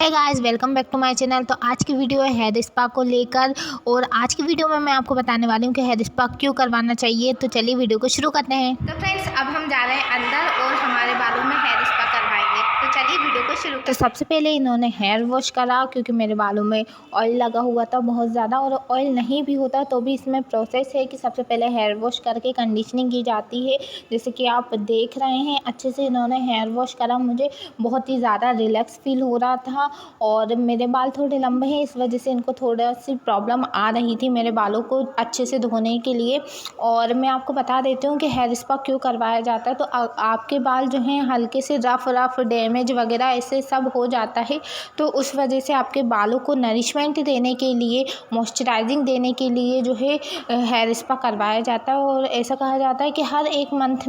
Hey guys, welcome back to my channel. तो आज की वीडियो है हेयर स्पा को लेकर और आज की वीडियो में मैं आपको बताने वाली हूँ कि हेयर स्पा क्यों करवाना चाहिए। तो चलिए वीडियो को शुरू करते हैं। तो फ्रेंड्स, अब हम जा रहे हैं अंदर और हमारे बालों में हेयर स्पा करवाएंगे। तो चलिए वीडियो को शुरू करते हैं। तो सबसे पहले इन्होंने हेयर वॉश करा क्योंकि मेरे बालों में ऑयल लगा हुआ था बहुत ज़्यादा, और ऑयल नहीं भी होता तो भी इसमें प्रोसेस है कि सबसे पहले हेयर वॉश करके कंडीशनिंग की जाती है। जैसे कि आप देख रहे हैं, अच्छे से इन्होंने हेयर वॉश करा। मुझे बहुत ही ज़्यादा रिलैक्स फील हो रहा था और मेरे बाल थोड़े लंबे हैं, इस वजह से इनको थोड़ा सी प्रॉब्लम आ रही थी मेरे बालों को अच्छे से धोने के लिए। और मैं आपको बता देती हूँ कि हेयर स्पा क्यों करवाया जाता है। तो आपके बाल जो हैं हल्के से रफ डैमेज वगैरह ऐसे सब हो जाता है, तो उस वजह से आपके बालों को नरिशमेंट देने के लिए, मॉइस्चराइजिंग देने के लिए जो है हेयर स्पा करवाया जाता है। और ऐसा कहा जाता है कि हर एक मंथ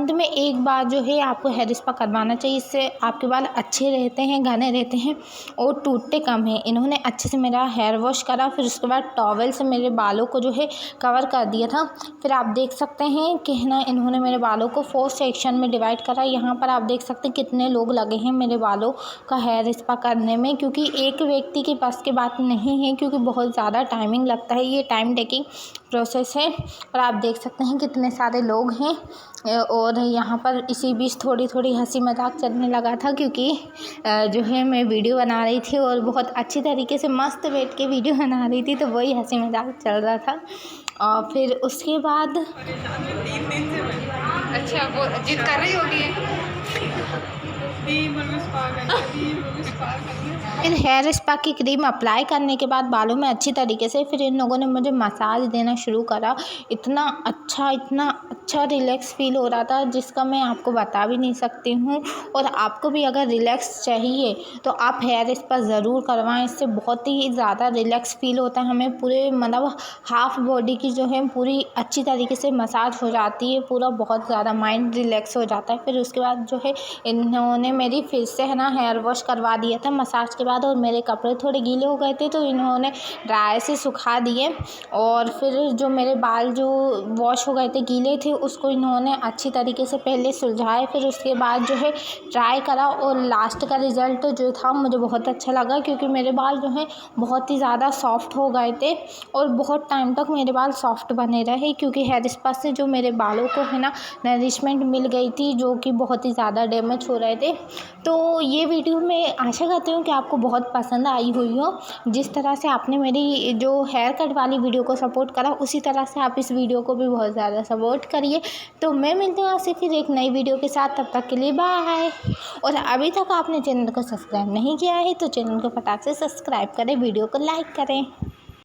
में एक बार जो है आपको हेयर स्पा करवाना चाहिए। इससे आपके बाल अच्छे रहते हैं, घने रहते हैं और टूटते कम हैं। इन्होंने अच्छे से मेरा हेयर वॉश करा, फिर उसके बाद टॉवल से मेरे बालों को जो है कवर कर दिया था। फिर आप देख सकते हैं कि है ना, इन्होंने मेरे बालों को 4 सेक्शन में डिवाइड करा। यहाँ पर आप देख सकते हैं कितने लोग लगे हैं मेरे बालों का हेयर स्पा करने में, क्योंकि एक व्यक्ति के पास की बात नहीं है, क्योंकि बहुत ज़्यादा टाइमिंग लगता है, ये टाइम टेकिंग प्रोसेस है। और आप देख सकते हैं कितने सारे लोग हैं। और यहाँ पर इसी बीच थोड़ी हंसी मजाक चलने लगा था, क्योंकि जो है मैं वीडियो बना रही थी और बहुत अच्छी तरीके से मस्त बैठ के वीडियो बना रही थी, तो वही हंसी मजाक चल रहा था। और फिर उसके बाद अच्छा, वो जिद कर रही होगी। फिर हेयर स्पा की क्रीम अप्लाई करने के बाद बालों में अच्छी तरीके से फिर इन लोगों ने मुझे मसाज देना शुरू करा। इतना अच्छा रिलैक्स फील हो रहा था, जिसका मैं आपको बता भी नहीं सकती हूँ। और आपको भी अगर रिलैक्स चाहिए तो आप हेयर स्पा ज़रूर करवाएं। इससे बहुत ही ज़्यादा रिलैक्स फील होता है हमें। पूरे मतलब हाफ बॉडी की जो है पूरी अच्छी तरीके से मसाज हो जाती है, पूरा बहुत ज़्यादा माइंड रिलैक्स हो जाता है। फिर उसके बाद जो है इन्होंने मेरी फिर से है ना हेयर वॉश करवा दिया था मसाज के बाद, और मेरे कपड़े थोड़े गीले हो गए थे तो इन्होंने ड्राई से सुखा दिए। और फिर जो मेरे बाल जो वॉश हो गए थे, गीले थे, उसको इन्होंने अच्छी तरीके से पहले सुलझाए, फिर उसके बाद जो है ट्राई करा। और लास्ट का रिज़ल्ट जो था मुझे बहुत अच्छा लगा, क्योंकि मेरे बाल जो हैं बहुत ही ज़्यादा सॉफ्ट हो गए थे और बहुत टाइम तक मेरे बाल सॉफ्ट बने रहे, क्योंकि हेयर स्पा से जो मेरे बालों को है ना नरिशमेंट मिल गई थी, जो कि बहुत ही ज़्यादा डैमेज हो रहे थे। तो ये वीडियो मैं आशा करती हूँ कि आपको बहुत पसंद आई हुई हो। जिस तरह से आपने मेरी जो हेयर कट वाली वीडियो को सपोर्ट करा, उसी तरह से आप इस वीडियो को भी बहुत ज़्यादा सपोर्ट करिए। तो मैं मिलती हूँ आपसे फिर एक नई वीडियो के साथ, तब तक के लिए बाय। और अभी तक आपने चैनल को सब्सक्राइब नहीं किया है तो चैनल को फटाक से सब्सक्राइब करें, वीडियो को लाइक करें।